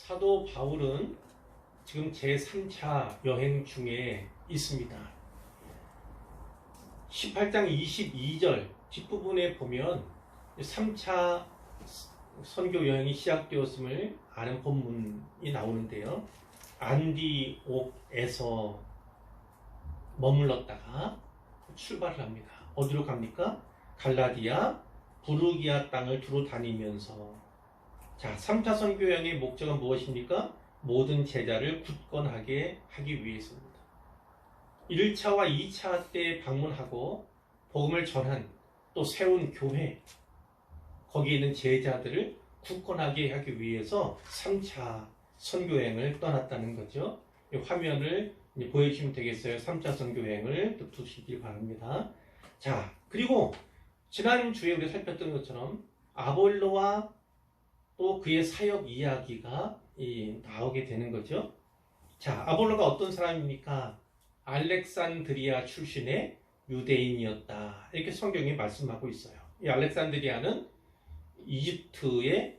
사도 바울은 지금 제3차 여행 중에 있습니다. 18장 22절 뒷부분에 보면 3차 선교 여행이 시작되었음을 아는 본문이 나오는데요. 안디옥에서 머물렀다가 출발을 합니다. 어디로 갑니까? 갈라디아, 부르기아 땅을 두루 다니면서 3차 선교 여행의 목적은 무엇입니까? 모든 제자를 굳건하게 하기 위해서입니다. 1차와 2차 때 방문하고 복음을 전한 또 세운 교회, 거기에 있는 제자들을 굳건하게 하기 위해서 3차 선교여행을 떠났다는 거죠. 이 화면을 보여주시면 되겠어요. 3차 선교여행을 두시길 바랍니다. 그리고 지난주에 우리가 살폈던 것처럼 아볼로와 또 그의 사역 이야기가 나오게 되는 거죠. 아볼로가 어떤 사람입니까? 알렉산드리아 출신의 유대인이었다. 이렇게 성경이 말씀하고 있어요. 이 알렉산드리아는 이집트의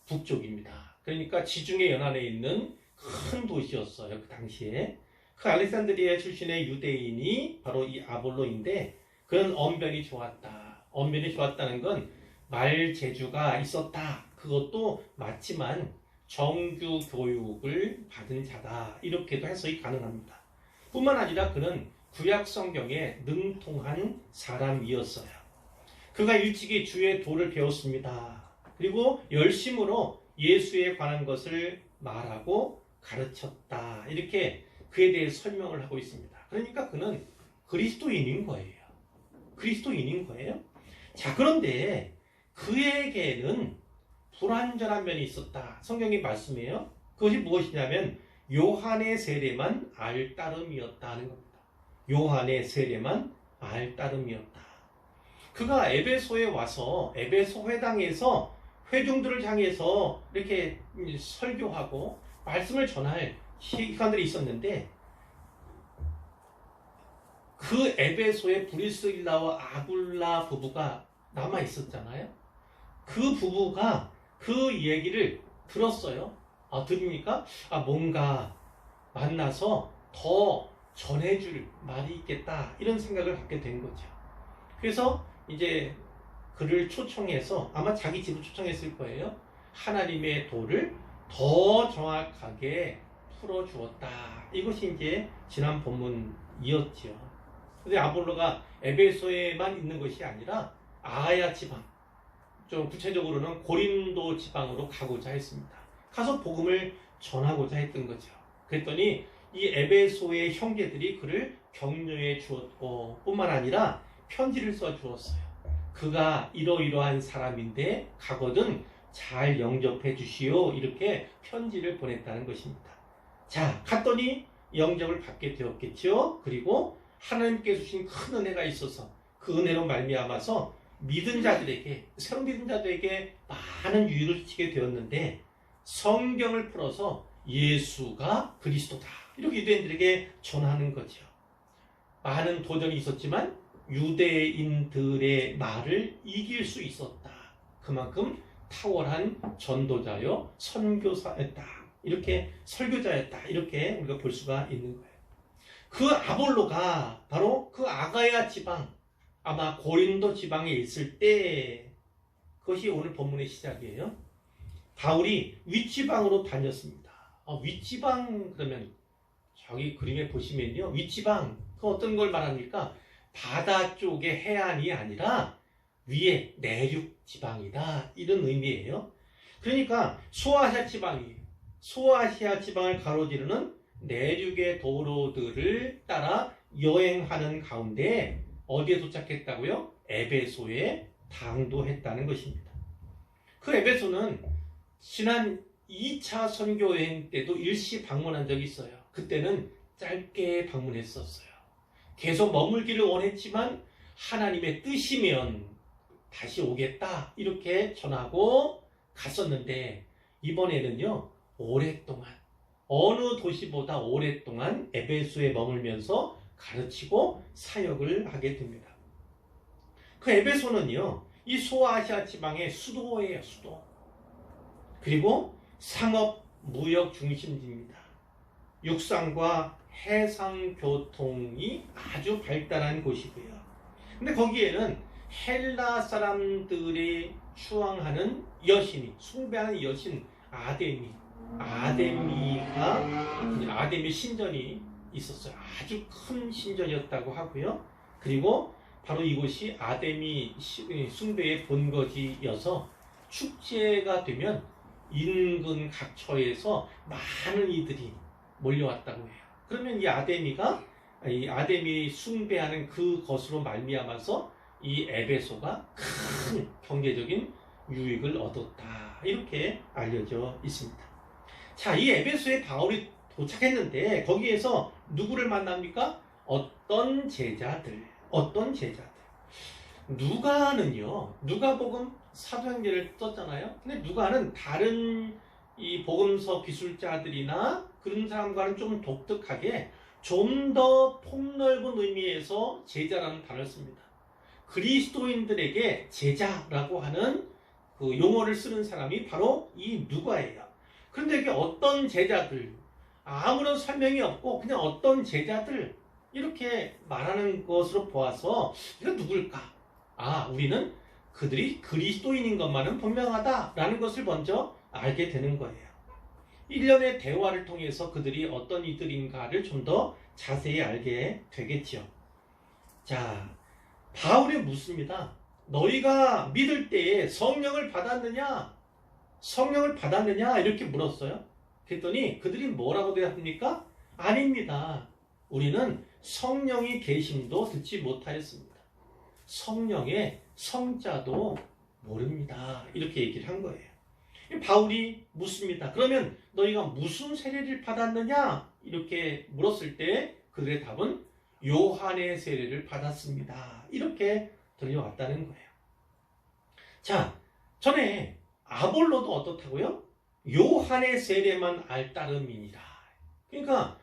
북쪽입니다. 그러니까 지중해 연안에 있는 큰 도시였어요. 그 당시에. 그 알렉산드리아 출신의 유대인이 바로 이 아볼로인데 그는 언변이 좋았다. 언변이 좋았다는 건 말 재주가 있었다. 그것도 맞지만 정규 교육을 받은 자다. 이렇게도 해석이 가능합니다. 뿐만 아니라 그는 구약 성경에 능통한 사람이었어요. 그가 일찍이 주의 도를 배웠습니다. 그리고 열심으로 예수에 관한 것을 말하고 가르쳤다. 이렇게 그에 대해 설명을 하고 있습니다. 그러니까 그는 그리스도인인 거예요. 그리스도인인 거예요. 그런데 그에게는 불완전한 면이 있었다. 성경이 말씀해요. 그것이 무엇이냐면 요한의 세례만 알 따름이었다는 겁니다. 요한의 세례만 알 따름이었다. 그가 에베소에 와서 에베소 회당에서 회중들을 향해서 이렇게 설교하고 말씀을 전할 시간들이 있었는데 그 에베소에 브리스길라와 아굴라 부부가 남아 있었잖아요. 그 부부가 그 얘기를 들었어요. 들으니까 뭔가 만나서 더 전해줄 말이 있겠다 이런 생각을 갖게 된 거죠. 그래서 이제 그를 초청해서 아마 자기 집을 초청했을 거예요. 하나님의 도를 더 정확하게 풀어주었다. 이것이 이제 지난 본문이었죠. 근데 아볼로가 에베소에만 있는 것이 아니라 아야 지방, 좀 구체적으로는 고린도 지방으로 가고자 했습니다. 가서 복음을 전하고자 했던 거죠. 그랬더니 이 에베소의 형제들이 그를 격려해 주었고 뿐만 아니라 편지를 써 주었어요. 그가 이러이러한 사람인데 가거든 잘 영접해 주시오. 이렇게 편지를 보냈다는 것입니다. 갔더니 영접을 받게 되었겠죠. 그리고 하나님께 주신 큰 은혜가 있어서 그 은혜로 말미암아서 믿은 자들에게, 새로 믿은 자들에게 많은 유익을 끼치게 되었는데 성경을 풀어서 예수가 그리스도다. 이렇게 유대인들에게 전하는 거죠. 많은 도전이 있었지만 유대인들의 말을 이길 수 있었다. 그만큼 탁월한 전도자요, 선교사였다. 이렇게 설교자였다. 이렇게 우리가 볼 수가 있는 거예요. 그 아볼로가 바로 그 아가야 지방, 아마 고린도 지방에 있을 때 그것이 오늘 본문의 시작이에요. 바울이 윗지방으로 다녔습니다. 윗지방 그러면 저기 그림에 보시면요. 윗지방 그 어떤 걸 말합니까? 바다 쪽의 해안이 아니라 위에 내륙 지방이다. 이런 의미예요. 그러니까 소아시아 지방이에요. 소아시아 지방을 가로지르는 내륙의 도로들을 따라 여행하는 가운데 어디에 도착했다고요? 에베소에 당도했다는 것입니다. 그 에베소는 지난 2차 선교여행 때도 일시 방문한 적이 있어요. 그때는 짧게 방문했었어요. 계속 머물기를 원했지만 하나님의 뜻이면 다시 오겠다 이렇게 전하고 갔었는데 이번에는요 오랫동안 어느 도시보다 오랫동안 에베소에 머물면서 가르치고 사역을 하게 됩니다. 그 에베소는요 이 소아시아 지방의 수도예요. 수도. 그리고 상업 무역 중심지입니다. 육상과 해상 교통이 아주 발달한 곳이고요. 근데 거기에는 헬라 사람들이 추앙하는 여신이, 숭배하는 여신 아데미 신전이 있었어요. 아주 큰 신전이었다고 하고요. 그리고 바로 이곳이 아데미 숭배의 본거지여서 축제가 되면 인근 각처에서 많은 이들이 몰려왔다고 해요. 그러면 이 아데미 숭배하는 그것으로 말미암아서 이 에베소가 큰 경제적인 유익을 얻었다, 이렇게 알려져 있습니다. 자, 이 에베소에 바울이 도착했는데 거기에서 누구를 만납니까? 어떤 제자들. 누가는요, 누가복음 사도행전을 썼잖아요. 근데 누가는 다른 이 복음서 기술자들이나 그런 사람과는 좀 독특하게 좀 더 폭넓은 의미에서 제자라는 단어를 씁니다. 그리스도인들에게 제자라고 하는 그 용어를 쓰는 사람이 바로 이 누가예요. 그런데 이게 어떤 제자들, 아무런 설명이 없고 그냥 어떤 제자들, 이렇게 말하는 것으로 보아서 이거 누굴까? 우리는 그들이 그리스도인인 것만은 분명하다라는 것을 먼저 알게 되는 거예요. 일련의 대화를 통해서 그들이 어떤 이들인가를 좀 더 자세히 알게 되겠죠. 자, 바울이 묻습니다. 너희가 믿을 때에 성령을 받았느냐? 이렇게 물었어요. 그랬더니 그들이 뭐라고 대답합니까? 아닙니다. 우리는 성령이 계심도 듣지 못하였습니다. 성령의 성자도 모릅니다. 이렇게 얘기를 한 거예요. 바울이 묻습니다. 그러면 너희가 무슨 세례를 받았느냐? 이렇게 물었을 때 그들의 답은 요한의 세례를 받았습니다. 이렇게 들려왔다는 거예요. 자, 전에 아볼로도 어떻다고요? 요한의 세례만 알 따름이니라. 그러니까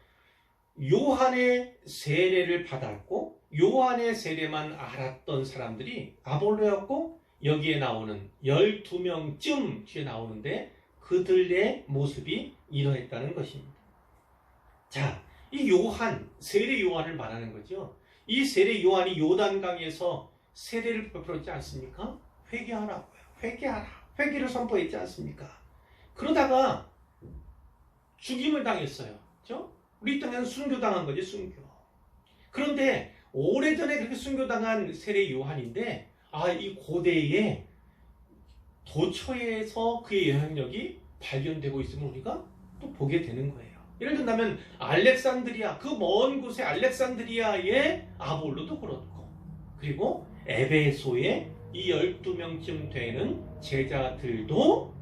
요한의 세례를 받았고 요한의 세례만 알았던 사람들이 아볼로였고, 여기에 나오는 12명쯤 뒤에 나오는데 그들의 모습이 이러했다는 것입니다. 자, 이 요한, 세례 요한을 말하는 거죠. 이 세례 요한이 요단강에서 세례를 베풀었지 않습니까? 회개하라고요. 회개를 선포했지 않습니까? 그러다가 죽임을 당했어요. 그렇죠? 우리 땅에는 순교당한 거지, 순교. 그런데 오래전에 그렇게 순교당한 세례 요한인데 이 고대에 도처에서 그의 영향력이 발견되고 있음을 우리가 또 보게 되는 거예요. 예를 든다면 알렉산드리아, 그 먼 곳의 알렉산드리아의 아볼로도 그렇고, 그리고 에베소의 이 12명쯤 되는 제자들도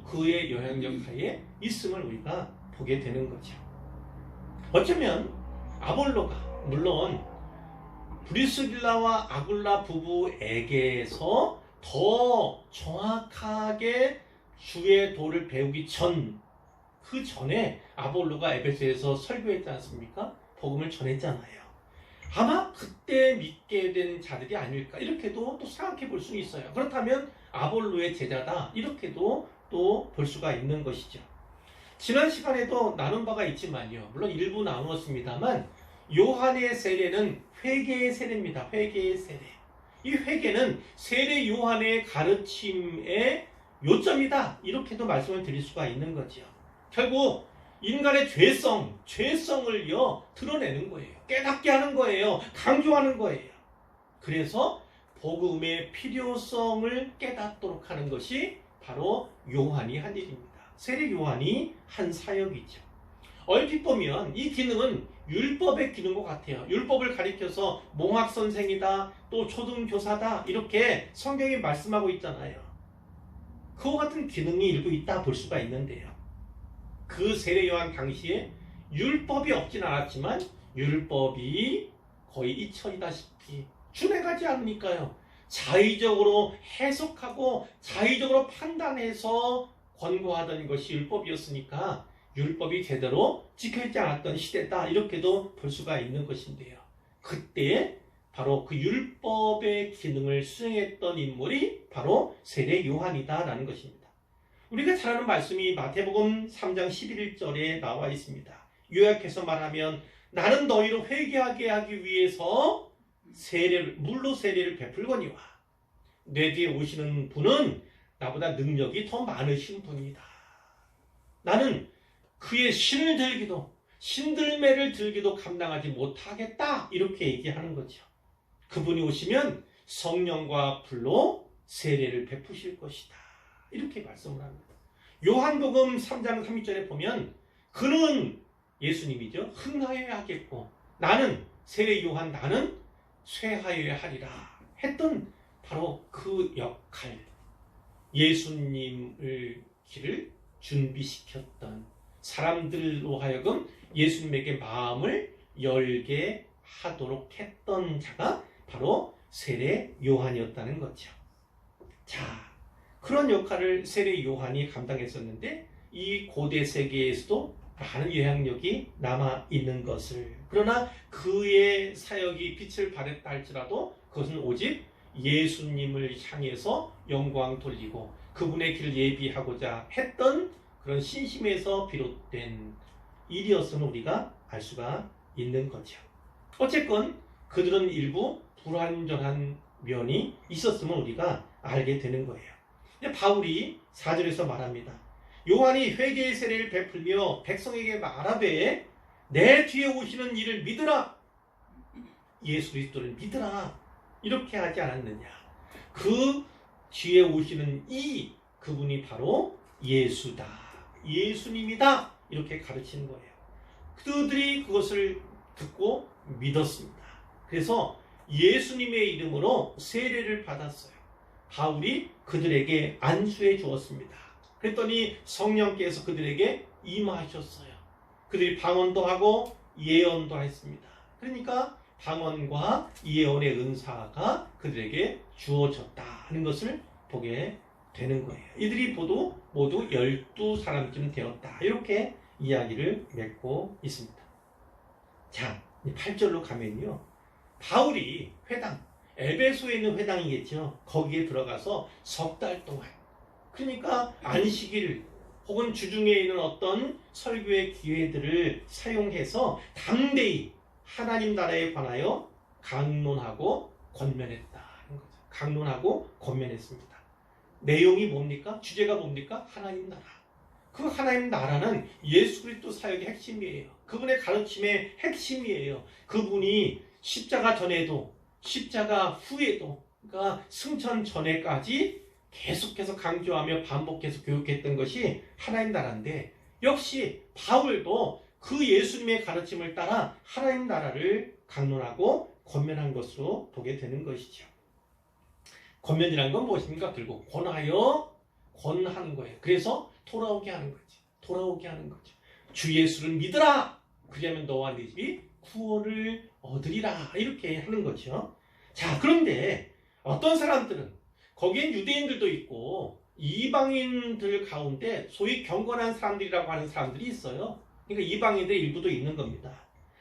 그의 영향력 하에 있음을 우리가 보게 되는 거죠. 어쩌면 아볼로가 물론 브리스길라와 아굴라 부부에게서 더 정확하게 주의 도를 배우기 그 전에 아볼로가 에베소에서 설교했지 않습니까? 복음을 전했잖아요. 아마 그때 믿게 된 자들이 아닐까, 이렇게도 또 생각해 볼 수 있어요. 그렇다면 아볼로의 제자다, 이렇게도 또 볼 수가 있는 것이죠. 지난 시간에도 나눈 바가 있지만요, 물론 일부 나누었습니다만 요한의 세례는 회개의 세례입니다. 회개의 세례. 이 회개는 세례 요한의 가르침의 요점이다, 이렇게도 말씀을 드릴 수가 있는 거죠. 결국 인간의 죄성을요 드러내는 거예요. 깨닫게 하는 거예요. 강조하는 거예요. 그래서 복음의 필요성을 깨닫도록 하는 것이 바로 요한이 한 일입니다. 세례 요한이 한 사역이죠. 얼핏 보면 이 기능은 율법의 기능과 같아요. 율법을 가리켜서 몽학선생이다, 또 초등교사다, 이렇게 성경이 말씀하고 있잖아요. 그와 같은 기능이 일부 있다 볼 수가 있는데요. 그 세례 요한 당시에 율법이 없진 않았지만 율법이 거의 잊혀지다시피 준행하지 않으니까요, 자의적으로 해석하고 자의적으로 판단해서 권고하던 것이 율법이었으니까 율법이 제대로 지켜지지 않았던 시대다, 이렇게도 볼 수가 있는 것인데요. 그때 바로 그 율법의 기능을 수행했던 인물이 바로 세례 요한이다라는 것입니다. 우리가 잘 아는 말씀이 마태복음 3장 11절에 나와 있습니다. 요약해서 말하면 나는 너희를 회개하게 하기 위해서 물로 세례를 베풀거니와 내 뒤에 오시는 분은 나보다 능력이 더 많으신 분이다. 나는 그의 신을 들기도 신들매를 들기도 감당하지 못하겠다. 이렇게 얘기하는 거죠. 그분이 오시면 성령과 불로 세례를 베푸실 것이다. 이렇게 말씀을 합니다. 요한복음 3장 32절에 보면 그는 예수님이죠. 흥하여야 하겠고 나는 세례 요한 나는 쇠하여야 하리라 했던 바로 그 역할, 예수님을 길을 준비시켰던 사람들로 하여금 예수님에게 마음을 열게 하도록 했던 자가 바로 세례 요한이었다는 거죠. 자, 그런 역할을 세례 요한이 감당했었는데 이 고대 세계에서도 많은 영향력이 남아 있는 것을, 그러나 그의 사역이 빛을 발했다 할지라도 그것은 오직 예수님을 향해서 영광 돌리고 그분의 길을 예비하고자 했던 그런 신심에서 비롯된 일이었음을 우리가 알 수가 있는 거죠. 어쨌건 그들은 일부 불완전한 면이 있었음을 우리가 알게 되는 거예요. 바울이 4절에서 말합니다. 요한이 회개의 세례를 베풀며 백성에게 말하되 내 뒤에 오시는 이를 믿으라. 예수 그리스도를 믿으라. 이렇게 하지 않았느냐. 그 뒤에 오시는 그분이 바로 예수다. 예수님이다. 이렇게 가르치는 거예요. 그들이 그것을 듣고 믿었습니다. 그래서 예수님의 이름으로 세례를 받았어요. 바울이 그들에게 안수해 주었습니다. 그랬더니 성령께서 그들에게 임하셨어요. 그들이 방언도 하고 예언도 했습니다. 그러니까 방언과 예언의 은사가 그들에게 주어졌다는 것을 보게 되는 거예요. 이들이 모두 12사람쯤 되었다. 이렇게 이야기를 맺고 있습니다. 자, 8절로 가면요. 바울이 에베소에 있는 회당이겠죠. 거기에 들어가서 석 달 동안, 그러니까 안식일 혹은 주중에 있는 어떤 설교의 기회들을 사용해서 담대히 하나님 나라에 관하여 강론하고 권면했다는 거죠. 강론하고 권면했습니다. 내용이 뭡니까? 주제가 뭡니까? 하나님 나라. 그 하나님 나라는 예수 그리스도 사역의 핵심이에요. 그분의 가르침의 핵심이에요. 그분이 십자가 전에도 십자가 후에도, 그러니까 승천 전에까지 계속해서 강조하며 반복해서 교육했던 것이 하나님 나라인데, 역시 바울도 그 예수님의 가르침을 따라 하나님 나라를 강론하고 권면한 것으로 보게 되는 것이죠. 권면이란 건 무엇입니까? 결국 권하는 거예요. 그래서 돌아오게 하는 거지. 돌아오게 하는 거죠. 주 예수를 믿으라. 그리하면 너와 네 집이 구원을 얻으리라. 이렇게 하는 거죠. 자, 그런데 어떤 사람들은, 거기엔 유대인들도 있고 이방인들 가운데 소위 경건한 사람들이라고 하는 사람들이 있어요. 그러니까 이방인들 일부도 있는 겁니다.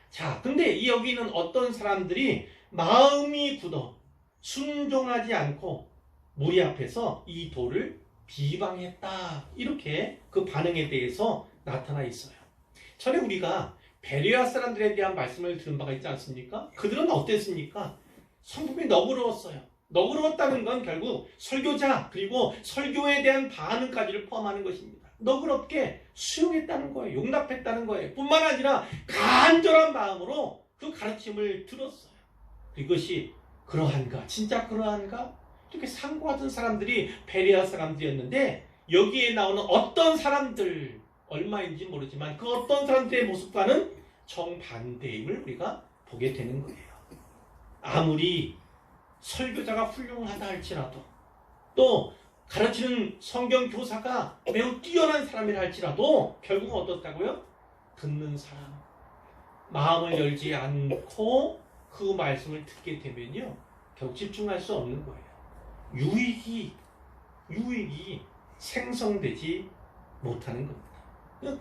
자, 근데 여기 있는 어떤 사람들이 마음이 굳어 순종하지 않고 무리 앞에서 이 도를 비방했다. 이렇게 그 반응에 대해서 나타나 있어요. 전에 우리가 베레아 사람들에 대한 말씀을 들은 바가 있지 않습니까? 그들은 어땠습니까? 성품이 너그러웠어요. 너그러웠다는 건 결국 설교자 그리고 설교에 대한 반응까지를 포함하는 것입니다. 너그럽게 수용했다는 거예요. 용납했다는 거예요. 뿐만 아니라 간절한 마음으로 그 가르침을 들었어요. 이것이 그러한가? 진짜 그러한가? 이렇게 상고하던 사람들이 베레아 사람들이었는데, 여기에 나오는 어떤 사람들, 얼마인지 모르지만 그 어떤 사람들의 모습과는 정반대임을 우리가 보게 되는 거예요. 아무리 설교자가 훌륭하다 할지라도, 또 가르치는 성경 교사가 매우 뛰어난 사람이라 할지라도 결국은 어떻다고요? 듣는 사람, 마음을 열지 않고 그 말씀을 듣게 되면요, 결국 집중할 수 없는 거예요. 유익이 생성되지 못하는 겁니다.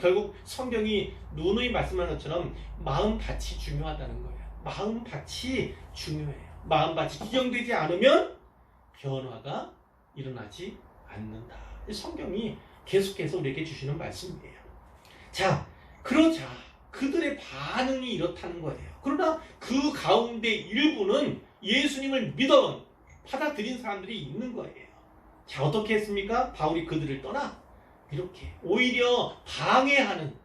결국 성경이 누누이 말씀하는 것처럼 마음밭이 중요하다는 거예요. 마음밭이 중요해요. 마음밭이 지정되지 않으면 변화가 일어나지 않는다. 성경이 계속해서 우리에게 주시는 말씀이에요. 자, 그러자 그들의 반응이 이렇다는 거예요. 그러나 그 가운데 일부는 예수님을 믿어 받아들인 사람들이 있는 거예요. 자, 어떻게 했습니까? 바울이 그들을 떠나 이렇게 오히려 방해하는,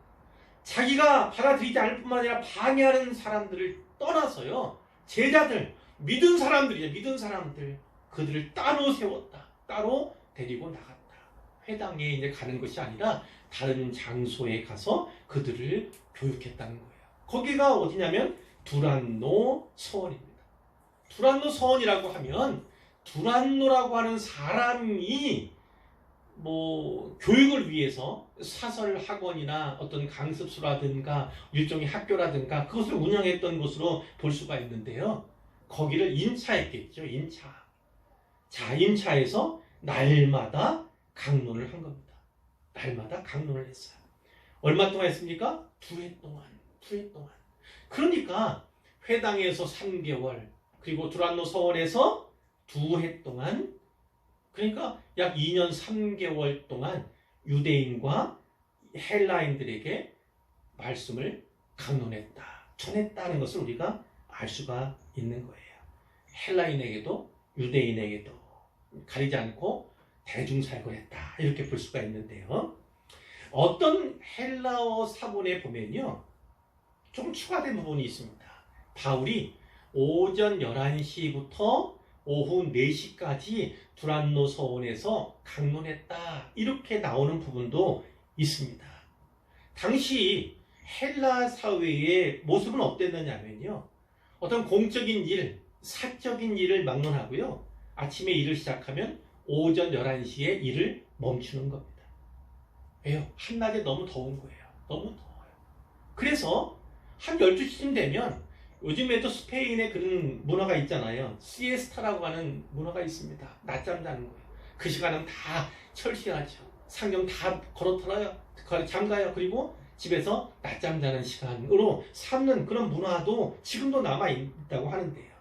자기가 받아들이지 않을 뿐만 아니라 방해하는 사람들을 떠나서요, 제자들, 믿은 사람들이죠. 믿은 사람들, 그들을 따로 세웠다. 따로 데리고 나갔다. 회당에 이제 가는 것이 아니라 다른 장소에 가서 그들을 교육했다는 거예요. 거기가 어디냐면 두란노 서원입니다. 두란노 서원이라고 하면, 두란노라고 하는 사람이 교육을 위해서 사설 학원이나 어떤 강습소라든가 일종의 학교라든가 그것을 운영했던 곳으로 볼 수가 있는데요. 거기를 임차했겠죠. 임차. 자, 임차에서 날마다 강론을 한 겁니다. 날마다 강론을 했어요. 얼마 동안 했습니까? 2해 동안. 2해 동안. 그러니까 회당에서 3개월, 그리고 두란노 서원에서 2해 동안, 그러니까 약 2년 3개월 동안 유대인과 헬라인들에게 말씀을 강론했다, 전했다는 것을 우리가 알 수가 있는 거예요. 헬라인에게도 유대인에게도 가리지 않고 대중사역을 했다, 이렇게 볼 수가 있는데요. 어떤 헬라어 사본에 보면요, 좀 추가된 부분이 있습니다. 바울이 오전 11시부터 오후 4시까지 두란노 서원에서 강론했다, 이렇게 나오는 부분도 있습니다. 당시 헬라 사회의 모습은 어땠느냐면요, 어떤 공적인 일, 사적인 일을 막론하고요, 아침에 일을 시작하면 오전 11시에 일을 멈추는 겁니다. 왜요? 한낮에 너무 더운 거예요. 너무 더워요. 그래서 한 12시쯤 되면, 요즘에도 스페인에 그런 문화가 있잖아요. 시에스타라고 하는 문화가 있습니다. 낮잠 자는 거예요. 그 시간은 다 철시하죠. 상점 다 걸어털어요. 잠가요. 그리고 집에서 낮잠 자는 시간으로 삼는 그런 문화도 지금도 남아있다고 하는데요.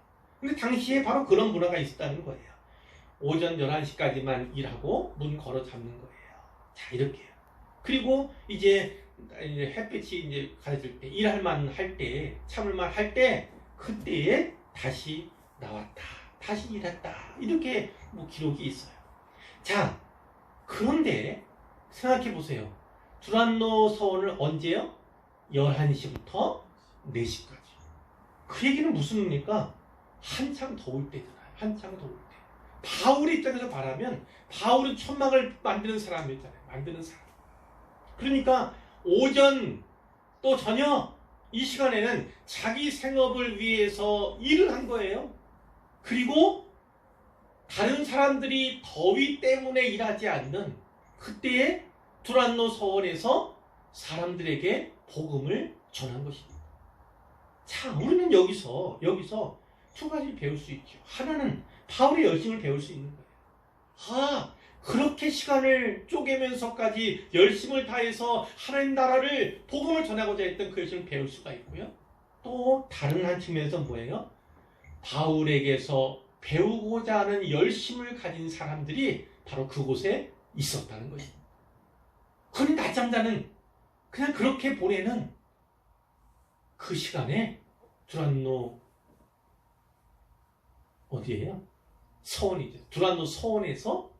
근데 당시에 바로 그런 문화가 있었다는 거예요. 오전 11시까지만 일하고 문 걸어 잡는 거예요. 자, 이렇게요. 그리고 이제 햇빛이 이제 가려질 때, 일할 만 할 때, 참을만 할 때, 그때에 다시 나왔다, 다시 일했다, 이렇게 기록이 있어요. 자, 그런데 생각해 보세요. 두란노 서원을 언제요? 11시부터 4시까지. 그 얘기는 무슨 의미입니까? 한창 더울 때잖아요. 한창 더울 때. 바울의 입장에서 말하면, 바울은 천막을 만드는 사람이었잖아요. 만드는 사람. 그러니까 오전 또 저녁 이 시간에는 자기 생업을 위해서 일을 한 거예요. 그리고 다른 사람들이 더위 때문에 일하지 않는 그때에 두란노 서원에서 사람들에게 복음을 전한 것입니다. 자, 우리는 여기서 2가지를 배울 수 있죠. 하나는 바울의 열심을 배울 수 있는 거예요. 그렇게 시간을 쪼개면서까지 열심을 다해서 하나님 나라를, 복음을 전하고자 했던 그 열심을 배울 수가 있고요. 또 다른 한 측면에서 뭐예요? 바울에게서 배우고자 하는 열심을 가진 사람들이 바로 그곳에 있었다는 것입니다. 그건 낮잠 자는, 그냥 그렇게 보내는 그 시간에 두란노 어디예요? 서원이죠. 두란노 서원에서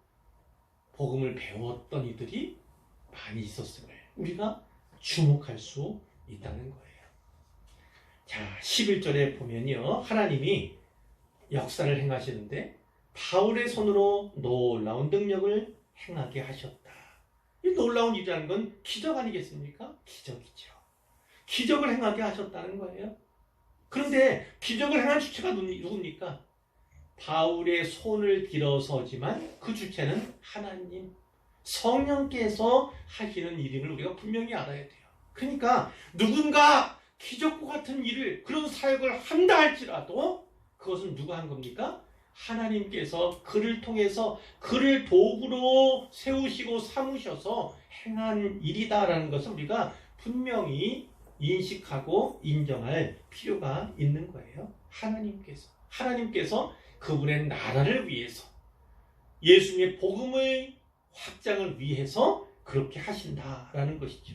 복음을 배웠던 이들이 많이 있었음을 우리가 주목할 수 있다는 거예요. 자, 11절에 보면요, 하나님이 역사를 행하시는데 바울의 손으로 놀라운 능력을 행하게 하셨다. 이 놀라운 일이라는 건 기적 아니겠습니까? 기적이죠. 기적을 행하게 하셨다는 거예요. 그런데 기적을 행한 주체가 누굽니까? 바울의 손을 빌어서지만 그 주체는 하나님, 성령께서 하시는 일임을 우리가 분명히 알아야 돼요. 그러니까 누군가 기적과 같은 일을, 그런 사역을 한다 할지라도 그것은 누가 한 겁니까? 하나님께서 그를 통해서, 그를 도구로 세우시고 삼으셔서 행한 일이다라는 것을 우리가 분명히 인식하고 인정할 필요가 있는 거예요. 하나님께서 그분의 나라를 위해서, 예수님의 복음의 확장을 위해서 그렇게 하신다라는 것이죠.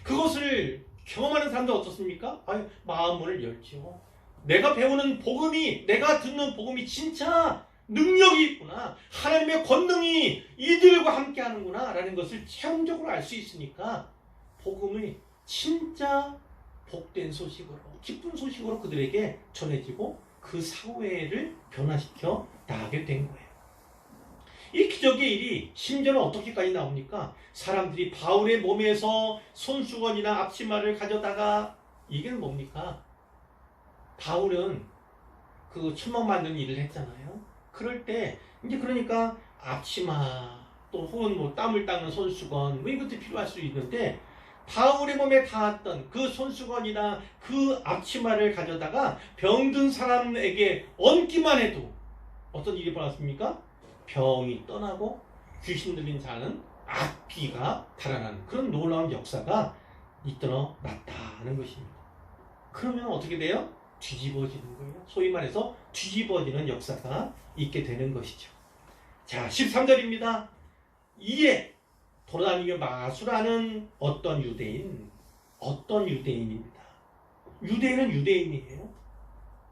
그것을 경험하는 사람들 어떻습니까? 마음을 열죠. 내가 배우는 복음이, 내가 듣는 복음이 진짜 능력이 있구나. 하나님의 권능이 이들과 함께 하는구나 라는 것을 체험적으로 알 수 있으니까 복음이 진짜 복된 소식으로, 기쁜 소식으로 그들에게 전해지고 그 사회를 변화시켜 나가게 된 거예요. 이 기적의 일이 심지어는 어떻게까지 나옵니까? 사람들이 바울의 몸에서 손수건이나 앞치마를 가져다가, 이게 뭡니까? 바울은 그 천막 만드는 일을 했잖아요. 그럴 때 이제 그러니까 앞치마 또 혹은 뭐 땀을 닦는 손수건 뭐 이것도 필요할 수 있는데, 바울의 몸에 닿았던 그 손수건이나 그 앞치마를 가져다가 병든 사람에게 얹기만 해도 어떤 일이 벌어졌습니까? 병이 떠나고 귀신 들린 자는 악귀가 달아나는 그런 놀라운 역사가 나타나는 것입니다. 그러면 어떻게 돼요? 뒤집어지는 거예요. 소위 말해서 뒤집어지는 역사가 있게 되는 것이죠. 자, 13절입니다. 이에 돌아다니며 마술하는 어떤 유대인입니다. 유대인은 유대인이에요.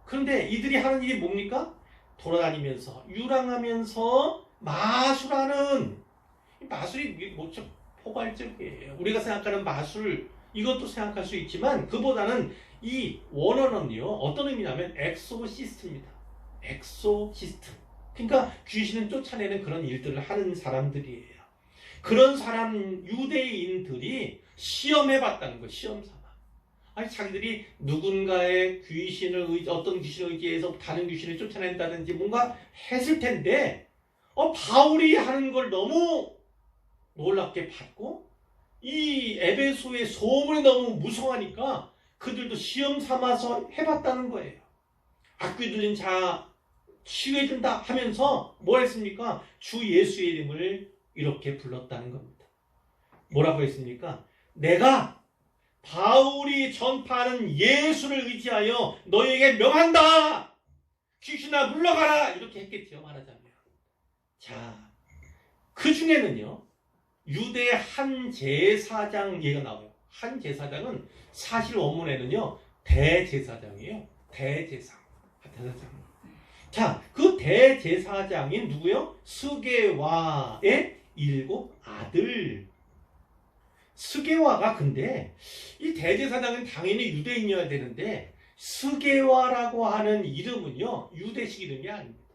그런데 이들이 하는 일이 뭡니까? 돌아다니면서 유랑하면서 마술하는, 마술이 뭐죠? 포괄적이에요. 우리가 생각하는 마술, 이것도 생각할 수 있지만 그보다는 이 원어는요 어떤 의미냐면 엑소시스트입니다. 엑소시스트. 그러니까 귀신을 쫓아내는 그런 일들을 하는 사람들이에요. 그런 사람 유대인들이 시험해봤다는 거예요. 시험 삼아. 아니 자기들이 누군가의 어떤 귀신을 의지해서 다른 귀신을 쫓아낸다든지 뭔가 했을 텐데 바울이 하는 걸 너무 놀랍게 봤고 이 에베소의 소문이 너무 무성하니까 그들도 시험 삼아서 해봤다는 거예요. 악귀 들린 자 치유해준다 하면서 뭘 했습니까? 주 예수의 이름을 이렇게 불렀다는 겁니다. 뭐라고 했습니까? 내가 바울이 전파하는 예수를 의지하여 너에게 명한다. 귀신아 물러가라. 이렇게 했겠죠, 말하자면. 자, 그 중에는요 유대 한 제사장 얘기가 나와요. 한 제사장은 사실 원문에는요 대제사장이에요. 대제사장. 자, 그 대제사장인 누구요? 스게와의 7 아들. 스게와가 근데 이 대제사장은 당연히 유대인이어야 되는데 스게와라고 하는 이름은요 유대식 이름이 아닙니다.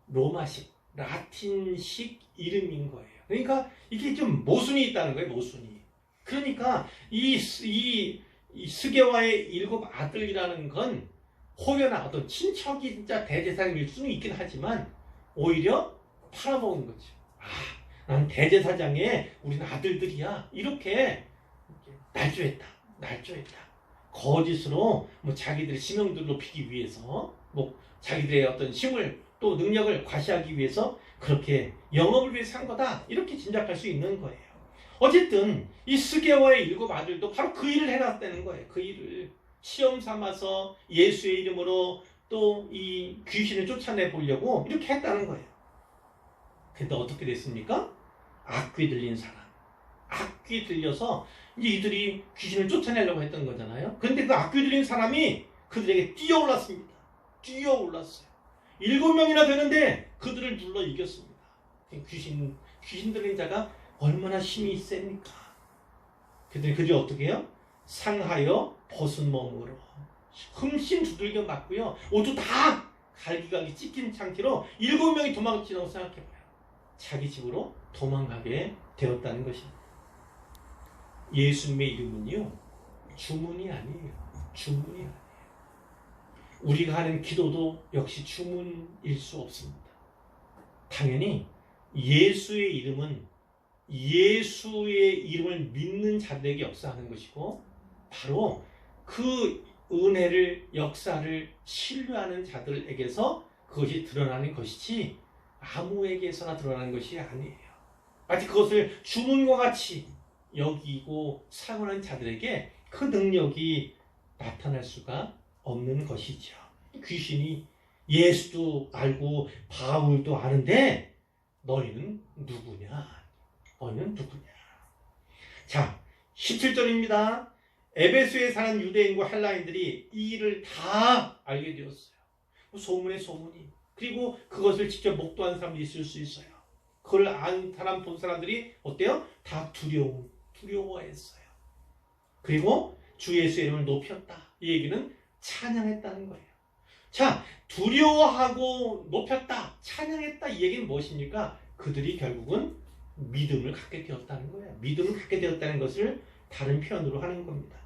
로마식, 라틴식 이름인 거예요. 그러니까 이게 좀 모순이 있다는 거예요. 모순이. 그러니까 이 스게와의 7 아들이라는 건 호연한 어떤 친척이 진짜 대제사장일 수는 있긴 하지만 오히려 팔아먹은 거죠. 난 대제사장의 우리는 아들들이야. 이렇게 날조했다. 거짓으로 뭐 자기들의 지명도를 높이기 위해서 뭐 자기들의 어떤 힘을 또 능력을 과시하기 위해서 그렇게 영업을 위해서 한 거다. 이렇게 짐작할 수 있는 거예요. 어쨌든 이 스게와의 7 아들도 바로 그 일을 해놨다는 거예요. 그 일을 시험 삼아서 예수의 이름으로 또 이 귀신을 쫓아내 보려고 이렇게 했다는 거예요. 근데 어떻게 됐습니까? 악귀 들린 사람. 악귀 들려서 이제 이들이 귀신을 쫓아내려고 했던 거잖아요. 근데 그 악귀 들린 사람이 그들에게 뛰어올랐습니다. 뛰어올랐어요. 7명이나 되는데 그들을 눌러 이겼습니다. 귀신 들린 자가 얼마나 힘이 셉니까? 그들이 어떻게 해요? 상하여 벗은 몸으로 흠씬 두들겨 맞고요. 옷도 다 갈기갈기 찢긴 상태로 7명이 도망친다고 생각해봐요. 자기 집으로 도망가게 되었다는 것입니다. 예수님의 이름은요 주문이 아니에요. 주문이 아니에요. 우리가 하는 기도도 역시 주문일 수 없습니다. 당연히 예수의 이름은 예수의 이름을 믿는 자들에게 역사하는 것이고 바로 그 은혜를 역사를 신뢰하는 자들에게서 그것이 드러나는 것이지 아무에게서나 드러나는 것이 아니에요. 마치 그것을 주문과 같이 여기고 사용하는 자들에게 그 능력이 나타날 수가 없는 것이죠. 귀신이 예수도 알고 바울도 아는데 너희는 누구냐? 자, 17절입니다. 에베소에 사는 유대인과 헬라인들이 이 일을 다 알게 되었어요. 소문에 소문이. 그리고 그것을 직접 목도한 사람들이 있을 수 있어요. 그걸 안 사람 본 사람들이 어때요? 다 두려워했어요. 그리고 주 예수의 이름을 높였다. 이 얘기는 찬양했다는 거예요. 자, 두려워하고 높였다, 찬양했다, 이 얘기는 무엇입니까? 그들이 결국은 믿음을 갖게 되었다는 거예요. 믿음을 갖게 되었다는 것을 다른 표현으로 하는 겁니다.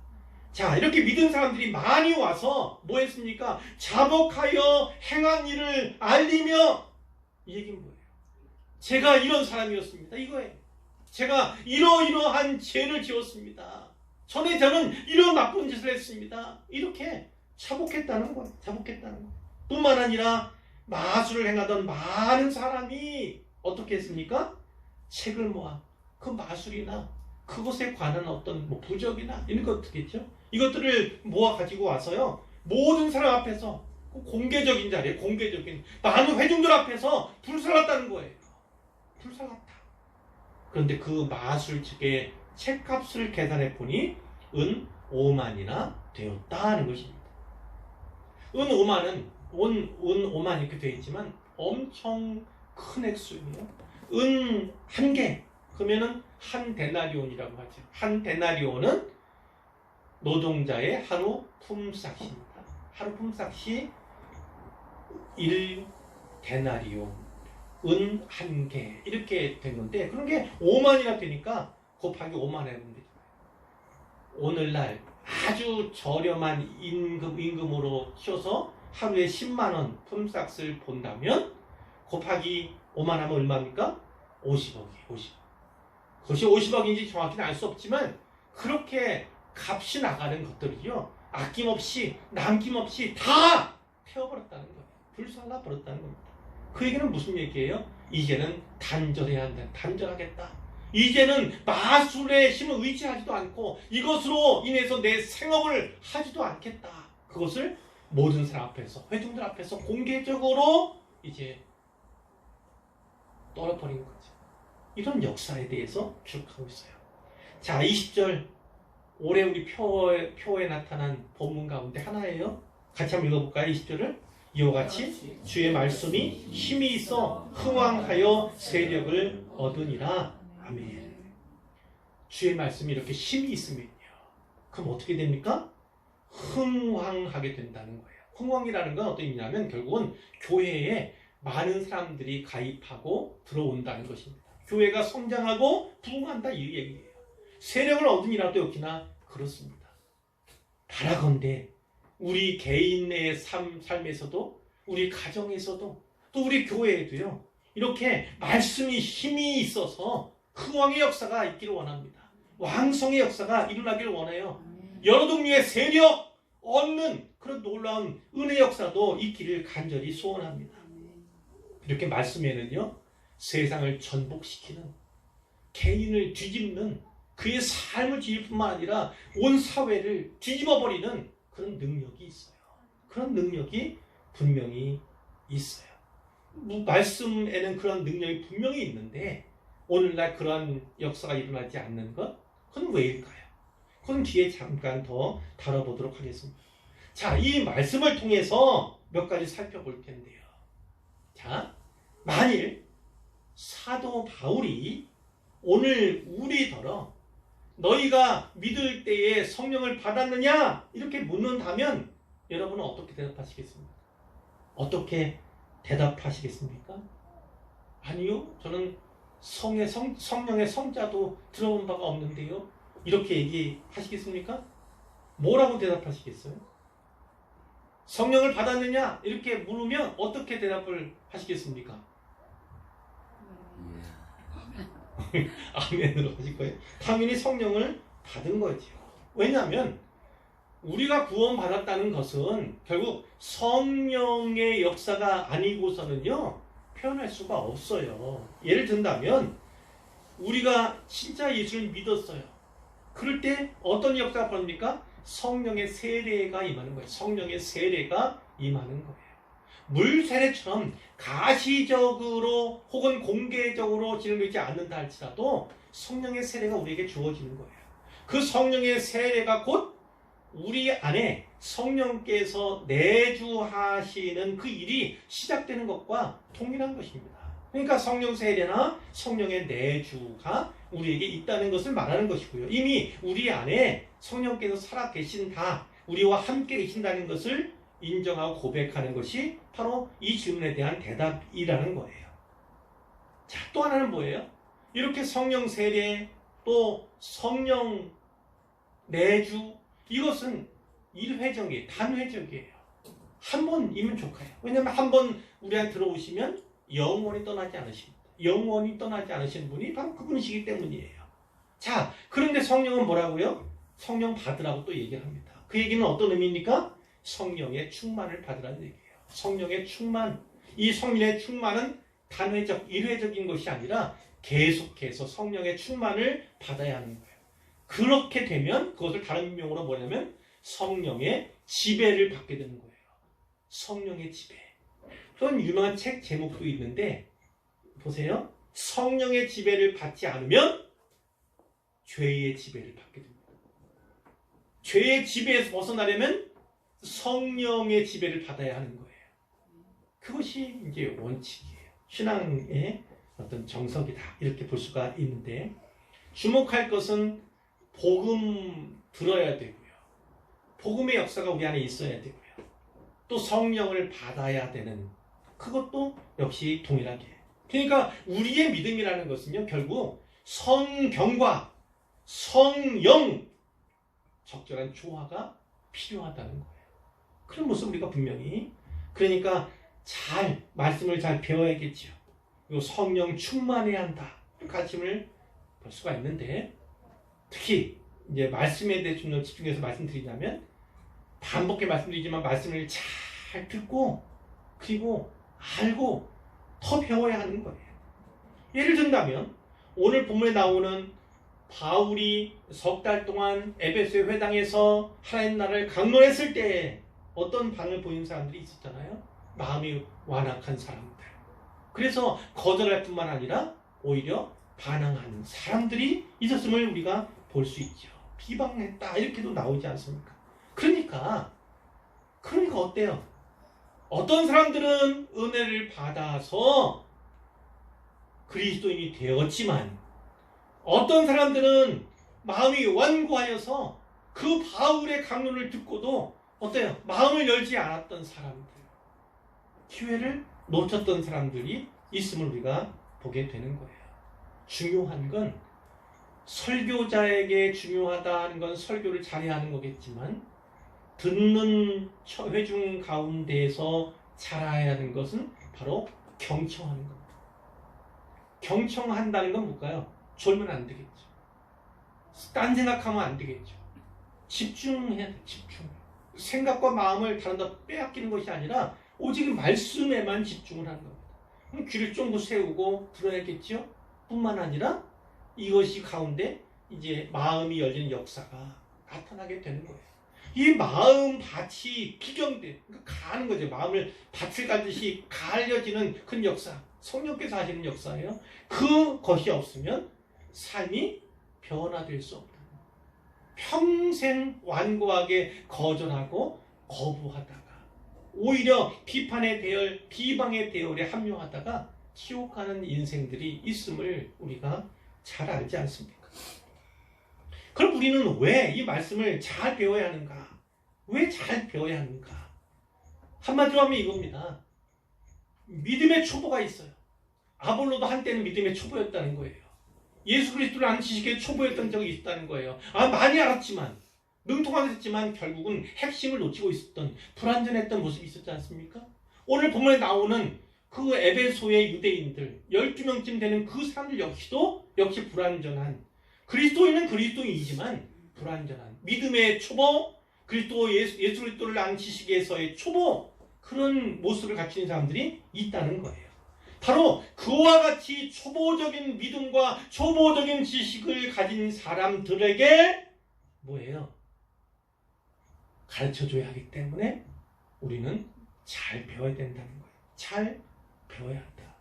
자, 이렇게 믿은 사람들이 많이 와서 뭐 했습니까? 자복하여 행한 일을 알리며, 이 얘기는 뭐예요? 제가 이런 사람이었습니다. 이거예요. 제가 이러이러한 죄를 지었습니다. 전에 저는 이런 나쁜 짓을 했습니다. 이렇게 자복했다는 거예요. 자복했다는 거예요. 뿐만 아니라 마술을 행하던 많은 사람이 어떻게 했습니까? 책을 모아 그 마술이나 그것에 관한 어떤 뭐 부적이나 이런 것들이겠죠. 이것들을 모아 가지고 와서요, 모든 사람 앞에서 공개적인 자리에 공개적인 많은 회중들 앞에서 불살랐다는 거예요. 불살랐다. 그런데 그 마술 측의 책값을 계산해 보니 은 5만이나 되었다는 것입니다. 은 5만 이렇게 되어 있지만 엄청 큰 액수예요. 은 한 개, 그러면은 한 데나리온이라고 하죠. 한 데나리온은 노동자의 하루 품삯입니다. 하루 품삯이 1 데나리온, 은 한 개 이렇게 된 건데, 그런 게 5만이나 되니까 곱하기 5만 해보면 되잖아요. 오늘날 아주 저렴한 임금으로 키워서 하루에 10만 원 품삯을 본다면 곱하기 5만 하면 얼마입니까? 50억이에요. 50억. 그것이 50억인지 정확히는 알 수 없지만 그렇게 값이 나가는 것들이요, 아낌없이 남김없이 다 태워버렸다는 거예요. 불살라 버렸다는 겁니다. 그 얘기는 무슨 얘기예요? 이제는 단절해야 한다. 단절하겠다. 이제는 마술의 힘을 의지하지도 않고 이것으로 인해서 내 생업을 하지도 않겠다. 그것을 모든 사람 앞에서, 회중들 앞에서 공개적으로 이제 떨어버린 거죠. 이런 역사에 대해서 기록하고 있어요. 자, 20절 올해 우리 표에 나타난 본문 가운데 하나예요. 같이 한번 읽어볼까요? 20절을 이와 같이 주의 말씀이 힘이 있어 흥왕하여 세력을 얻으니라. 아멘. 주의 말씀이 이렇게 힘이 있으면요, 그럼 어떻게 됩니까? 흥왕하게 된다는 거예요. 흥왕이라는 건 어떤 의미냐면 결국은 교회에 많은 사람들이 가입하고 들어온다는 것입니다. 교회가 성장하고 부흥한다, 이 얘기예요. 세력을 얻으니라도 역시나 그렇습니다. 바라건대 우리 개인의 삶에서도, 우리 가정에서도, 또 우리 교회에도요, 이렇게 말씀이 힘이 있어서 흥왕의 역사가 있기를 원합니다. 왕성의 역사가 일어나기를 원해요. 여러 종류의 세력 얻는 그런 놀라운 은혜 역사도 있기를 간절히 소원합니다. 이렇게 말씀에는요, 세상을 전복시키는, 개인을 뒤집는, 그의 삶을 뒤집을 뿐만 아니라 온 사회를 뒤집어버리는 그런 능력이 있어요. 그런 능력이 분명히 있어요. 말씀에는 그런 능력이 분명히 있는데 오늘날 그런 역사가 일어나지 않는 것, 그건 왜일까요? 그건 뒤에 잠깐 더 다뤄보도록 하겠습니다. 자, 이 말씀을 통해서 몇 가지 살펴볼 텐데요. 자, 만일 사도 바울이 오늘 우리더러 너희가 믿을 때에 성령을 받았느냐? 이렇게 묻는다면 여러분은 어떻게 대답하시겠습니까? 어떻게 대답하시겠습니까? 아니요, 저는 성령의 성자도 들어본 바가 없는데요. 이렇게 얘기하시겠습니까? 뭐라고 대답하시겠어요? 성령을 받았느냐? 이렇게 물으면 어떻게 대답을 하시겠습니까? 아멘으로 하실 거예요. 당연히 성령을 받은 거죠. 왜냐하면 우리가 구원받았다는 것은 결국 성령의 역사가 아니고서는요, 표현할 수가 없어요. 예를 든다면 우리가 진짜 예수를 믿었어요. 그럴 때 어떤 역사가 벌어집니까? 성령의 세례가 임하는 거예요. 성령의 세례가 임하는 거예요. 물 세례처럼 가시적으로 혹은 공개적으로 진행되지 않는다 할지라도 성령의 세례가 우리에게 주어지는 거예요. 그 성령의 세례가 곧 우리 안에 성령께서 내주하시는 그 일이 시작되는 것과 동일한 것입니다. 그러니까 성령 세례나 성령의 내주가 우리에게 있다는 것을 말하는 것이고요. 이미 우리 안에 성령께서 살아 계신다, 우리와 함께 계신다는 것을 인정하고 고백하는 것이 바로 이 질문에 대한 대답이라는 거예요. 자, 또 하나는 뭐예요? 이렇게 성령 세례, 또 성령 내주, 이것은 일회적이에요. 단회적이에요. 한 번이면 좋아요. 왜냐하면 한 번 우리한테 들어오시면 영원히 떠나지 않으십니다. 영원히 떠나지 않으신 분이 바로 그분이시기 때문이에요. 자, 그런데 성령은 뭐라고요? 성령 받으라고 또 얘기를 합니다. 그 얘기는 어떤 의미입니까? 성령의 충만을 받으라는 얘기예요. 성령의 충만. 이 성령의 충만은 단회적, 일회적인 것이 아니라 계속해서 성령의 충만을 받아야 하는 거예요. 그렇게 되면 그것을 다른 명으로 뭐냐면 성령의 지배를 받게 되는 거예요. 성령의 지배. 그런 유명한 책 제목도 있는데 보세요. 성령의 지배를 받지 않으면 죄의 지배를 받게 됩니다. 죄의 지배에서 벗어나려면 성령의 지배를 받아야 하는 거예요. 그것이 이제 원칙이에요. 신앙의 어떤 정석이다, 이렇게 볼 수가 있는데, 주목할 것은 복음 들어야 되고요. 복음의 역사가 우리 안에 있어야 되고요. 또 성령을 받아야 되는, 그것도 역시 동일하게. 그러니까 우리의 믿음이라는 것은요, 결국 성경과 성령, 적절한 조화가 필요하다는 거예요. 그런 모습 우리가 분명히, 그러니까 말씀을 잘 배워야겠죠. 그리고 성령 충만해야 한다, 가르침을 볼 수가 있는데, 특히 이제 말씀에 대해 좀 더 집중해서 말씀드리자면, 반복해 말씀드리지만 말씀을 잘 듣고 그리고 알고 더 배워야 하는 거예요. 예를 든다면 오늘 본문에 나오는 바울이 석 달 동안 에베소 회당에서 하나님 나라를 강론했을 때 어떤 반응을 보이는 사람들이 있었잖아요. 마음이 완악한 사람들. 그래서 거절할 뿐만 아니라 오히려 반항하는 사람들이 있었음을 우리가 볼 수 있죠. 비방했다, 이렇게도 나오지 않습니까? 그러니까 어때요? 어떤 사람들은 은혜를 받아서 그리스도인이 되었지만, 어떤 사람들은 마음이 완고하여서 그 바울의 강론을 듣고도 어때요? 마음을 열지 않았던 사람들, 기회를 놓쳤던 사람들이 있음을 우리가 보게 되는 거예요. 중요한 건, 설교자에게 중요하다는 건 설교를 잘해야 하는 거겠지만, 듣는 회중 가운데에서 자라야 하는 것은 바로 경청하는 겁니다. 경청한다는 건 뭘까요? 졸면 안 되겠죠. 딴 생각하면 안 되겠죠. 집중해야 돼, 집중. 생각과 마음을 다른 데 빼앗기는 것이 아니라 오직 말씀에만 집중을 하는 겁니다. 그럼 귀를 쫑긋 세우고 들어야겠죠? 뿐만 아니라 이것이 가운데 이제 마음이 열리는 역사가 나타나게 되는 거예요. 이 마음 밭이 기경돼, 그러니까 가는 거죠. 마음을 밭을 가듯이 갈려지는 그런 역사, 성령께서 하시는 역사예요. 그것이 없으면 삶이 변화될 수 없다. 평생 완고하게 거절하고 거부하다가 오히려 비판의 대열, 비방의 대열에 합류하다가 지옥 가는 인생들이 있음을 우리가 잘 알지 않습니까? 그럼 우리는 왜 이 말씀을 잘 배워야 하는가? 왜 잘 배워야 하는가? 한마디로 하면 이겁니다. 믿음의 초보가 있어요. 아볼로도 한때는 믿음의 초보였다는 거예요. 예수 그리스도를 아는 지식의 초보였던 적이 있다는 거예요. 많이 알았지만, 능통하겠지만 결국은 핵심을 놓치고 있었던, 불완전했던 모습이 있었지 않습니까? 오늘 본문에 나오는 그 에베소의 유대인들 12명쯤 되는 그 사람들 역시 불완전한, 그리스도인은 그리스도인이지만 불완전한 믿음의 초보, 예수 그리스도를 아는 지식에서의 초보, 그런 모습을 갖춘 사람들이 있다는 거예요. 바로 그와 같이 초보적인 믿음과 초보적인 지식을 가진 사람들에게 뭐예요? 가르쳐줘야 하기 때문에 우리는 잘 배워야 된다는 거예요. 잘 배워야 한다.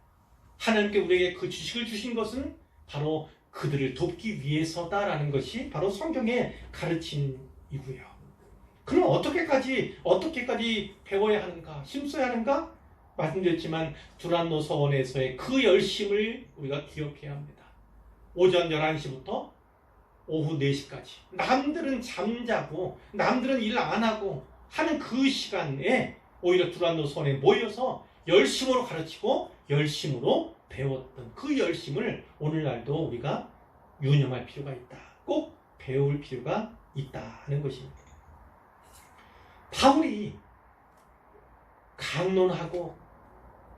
하나님께 우리에게 그 지식을 주신 것은 바로 그들을 돕기 위해서다라는 것이 바로 성경의 가르침이고요. 그럼 어떻게까지 배워야 하는가, 힘써야 하는가? 말씀드렸지만 두란노 서원에서의 그 열심을 우리가 기억해야 합니다. 오전 11시부터 오후 4시까지 남들은 잠자고 남들은 일 안 하고 하는 그 시간에 오히려 두란노 서원에 모여서 열심으로 가르치고 열심으로 배웠던 그 열심을 오늘날도 우리가 유념할 필요가 있다. 꼭 배울 필요가 있다는 것입니다. 바울이 강론하고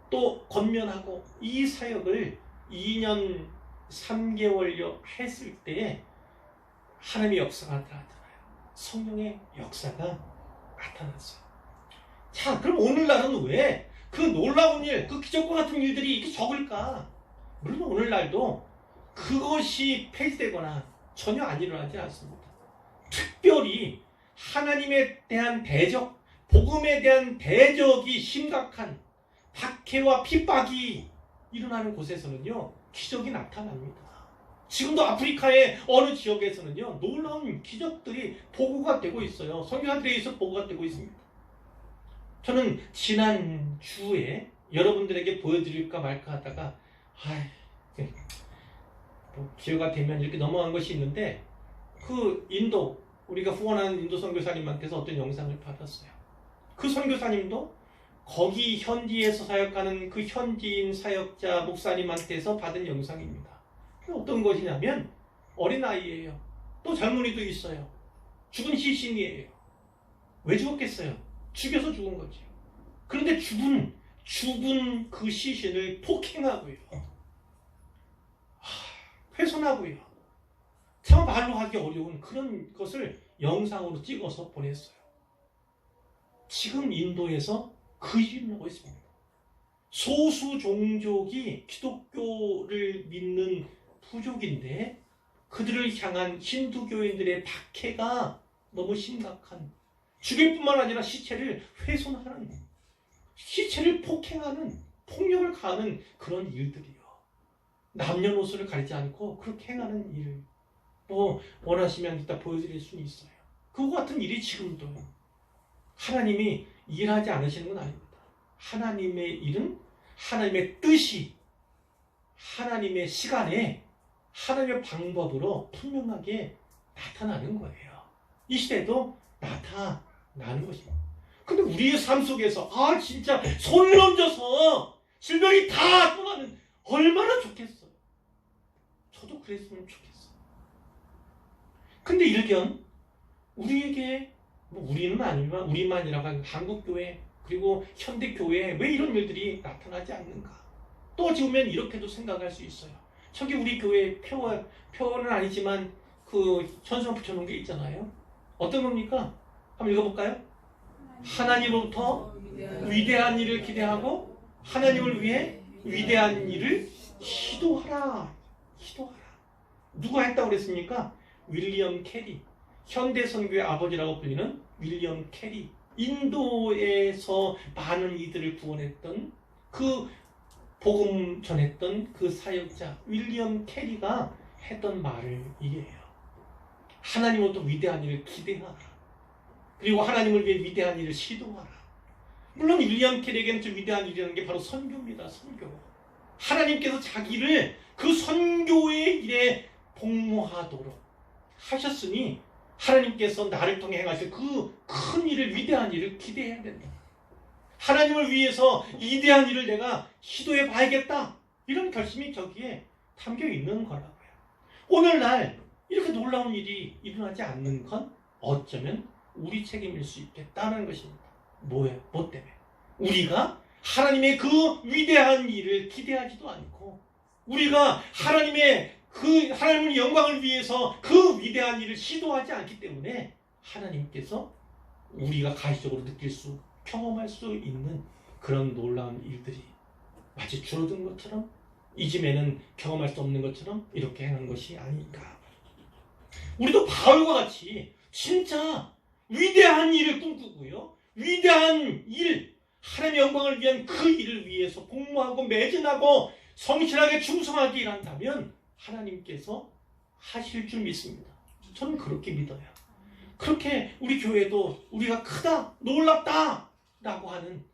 또 권면하고 이 사역을 2년 3개월여 했을 때에 하나님의 역사가 나타나잖아요. 성령의 역사가 나타났어요. 자, 그럼 오늘날은 왜 그 놀라운 일, 그 기적과 같은 일들이 이렇게 적을까? 물론 오늘날도 그것이 폐지되거나 전혀 안 일어나지 않습니다. 특별히 하나님에 대한 대적, 복음에 대한 대적이 심각한 박해와 핍박이 일어나는 곳에서는요, 기적이 나타납니다. 지금도 아프리카의 어느 지역에서는요, 놀라운 기적들이 보고가 되고 있어요. 선교사들에 의해서 보고가 되고 있습니다. 저는 지난 주에 여러분들에게 보여드릴까 말까 하다가 기회가 되면 이렇게 넘어간 것이 있는데, 그 인도, 우리가 후원하는 인도 선교사님한테서 어떤 영상을 받았어요. 그 선교사님도 거기 현지에서 사역하는 그 현지인 사역자 목사님한테서 받은 영상입니다. 어떤 것이냐면 어린아이예요. 또 젊은이도 있어요. 죽은 시신이에요. 왜 죽었겠어요? 죽여서 죽은 거죠. 그런데 죽은 그 시신을 폭행하고요. 훼손하고요. 참 말로 하기 어려운 그런 것을 영상으로 찍어서 보냈어요. 지금 인도에서 그 일이 나고 있습니다. 소수 종족이 기독교를 믿는 부족인데 그들을 향한 힌두교인들의 박해가 너무 심각한, 죽일 뿐만 아니라 시체를 훼손하는, 시체를 폭행하는, 폭력을 가하는 그런 일들이요. 남녀노소를 가리지 않고 그렇게 행하는 일, 원하시면 이따 보여드릴 수는 있어요. 그와 같은 일이 지금도 하나님이 일하지 않으시는 건 아닙니다. 하나님의 일은 하나님의 뜻이 하나님의 시간에 하나님의 방법으로 분명하게 나타나는 거예요. 이 시대도 나타나는 것입니다. 근데 우리의 삶 속에서 진짜 손을 얹어서 질병이 다 떠나면 얼마나 좋겠어요. 저도 그랬으면 좋겠어요. 근데 일견 우리에게 우리는 아니지만 우리만이라고 하는 한국교회 그리고 현대교회에 왜 이런 일들이 나타나지 않는가? 또 지우면 이렇게도 생각할 수 있어요. 저기 우리 교회 표어는 아니지만 그 현수막 붙여놓은 게 있잖아요. 어떤 겁니까? 한번 읽어볼까요? 하나님으로부터 위대한 일을 기대하고 하나님을 위해 위대한 일을 시도하라. 누가 했다고 그랬습니까? 윌리엄 캐리. 현대 선교의 아버지라고 불리는 윌리엄 캐리. 인도에서 많은 이들을 구원했던 그 복음 전했던 그 사역자 윌리엄 캐리가 했던 말을 이게요. 하나님으로부터 위대한 일을 기대하라. 그리고 하나님을 위해 위대한 일을 시도하라. 물론 윌리엄 캐리에게는 좀 위대한 일이라는 게 바로 선교입니다. 선교. 하나님께서 자기를 그 선교의 일에 복무하도록 하셨으니 하나님께서 나를 통해 행하실 그 큰 일을, 위대한 일을 기대해야 된다. 하나님을 위해서 위대한 일을 내가 시도해 봐야겠다. 이런 결심이 저기에 담겨 있는 거라고요. 오늘날 이렇게 놀라운 일이 일어나지 않는 건 어쩌면 우리 책임일 수 있겠다는 것입니다. 뭐 때문에? 우리가 하나님의 그 위대한 일을 기대하지도 않고 우리가 하나님의 영광을 위해서 그 위대한 일을 시도하지 않기 때문에 하나님께서 우리가 가시적으로 경험할 수 있는 그런 놀라운 일들이 마치 줄어든 것처럼 이즘에는 경험할 수 없는 것처럼 이렇게 행한 것이 아닌가. 우리도 바울과 같이 진짜 위대한 일을 꿈꾸고요. 위대한 일, 하나님의 영광을 위한 그 일을 위해서 복무하고 매진하고 성실하게 충성하게 일한다면 하나님께서 하실 줄 믿습니다. 저는 그렇게 믿어요. 그렇게 우리 교회도 우리가 크다, 놀랍다 라고 하는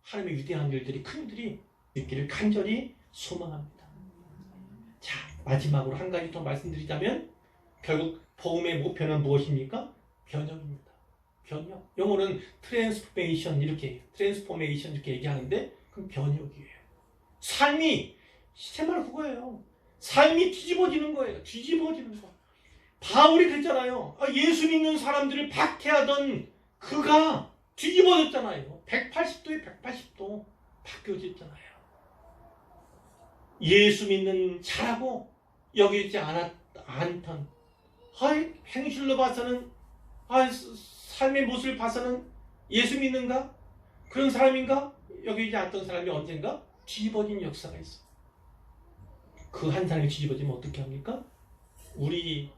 하나님의 위대한 일들이, 큰 일들이 있기를 간절히 소망합니다. 자, 마지막으로 한 가지 더 말씀드리자면 결국 복음의 목표는 무엇입니까? 변혁입니다. 변혁. 영어는 트랜스포메이션 이렇게 얘기하는데 그건 변혁이에요. 삶이 정말 그거예요. 삶이 뒤집어지는 거예요. 뒤집어지는 거. 바울이 그랬잖아요. 예수 믿는 사람들을 박해하던 그가 뒤집어졌잖아요. 180도에 180도 바뀌어졌잖아요. 예수 믿는 자라고 여기지 않던 행실로 봐서는 삶의 모습을 봐서는 예수 믿는가? 그런 사람인가? 여기지 않던 사람이 언젠가 뒤집어진 역사가 있어. 그 한 사람이 뒤집어지면 어떻게 합니까? 우리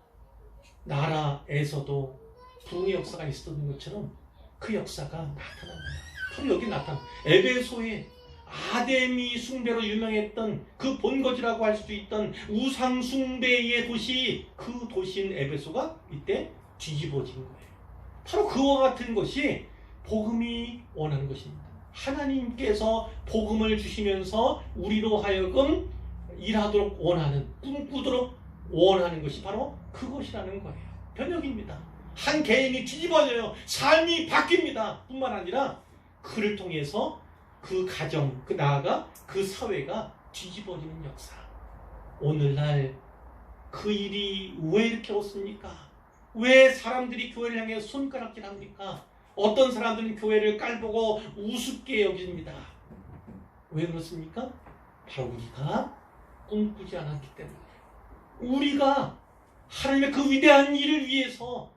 나라에서도 부흥의 역사가 있었던 것처럼 그 역사가 나타납니다. 바로 여기 나타납니다. 에베소에 아데미 숭배로 유명했던 그 본거지라고 할 수도 있던 우상 숭배의 도시, 그 도시인 에베소가 이때 뒤집어진 거예요. 바로 그와 같은 것이 복음이 원하는 것입니다. 하나님께서 복음을 주시면서 우리로 하여금 일하도록 원하는, 꿈꾸도록 원하는 것이 바로 그것이라는 거예요. 변혁입니다. 한 개인이 뒤집어져요. 삶이 바뀝니다. 뿐만 아니라 그를 통해서 그 가정, 나아가 그 사회가 뒤집어지는 역사. 오늘날 그 일이 왜 이렇게 없습니까? 왜 사람들이 교회를 향해 손가락질합니까? 어떤 사람들은 교회를 깔보고 우습게 여깁니다. 왜 그렇습니까? 바로 우리가 꿈꾸지 않았기 때문에. 우리가 하나님의 그 위대한 일을 위해서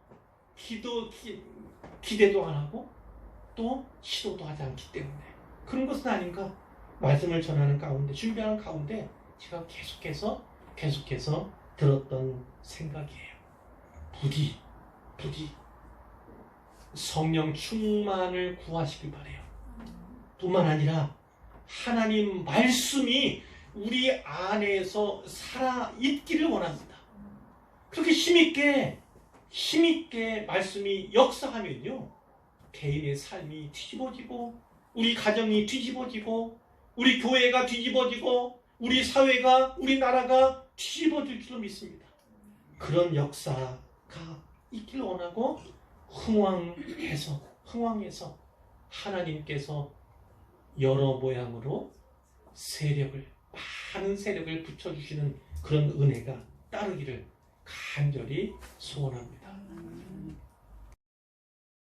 기대도 안 하고 또 시도도 하지 않기 때문에 그런 것은 아닌가? 말씀을 전하는 가운데, 준비하는 가운데 제가 계속해서 들었던 생각이에요. 부디 성령 충만을 구하시길 바라요. 뿐만 아니라 하나님 말씀이 우리 안에서 살아 있기를 원합니다. 그렇게 힘있게 말씀이 역사하면요, 개인의 삶이 뒤집어지고, 우리 가정이 뒤집어지고, 우리 교회가 뒤집어지고, 우리 사회가, 우리 나라가 뒤집어질 줄로 믿습니다. 그런 역사가 있길 원하고 흥왕해서 하나님께서 여러 모양으로 많은 세력을 붙여주시는 그런 은혜가 따르기를 간절히 소원합니다.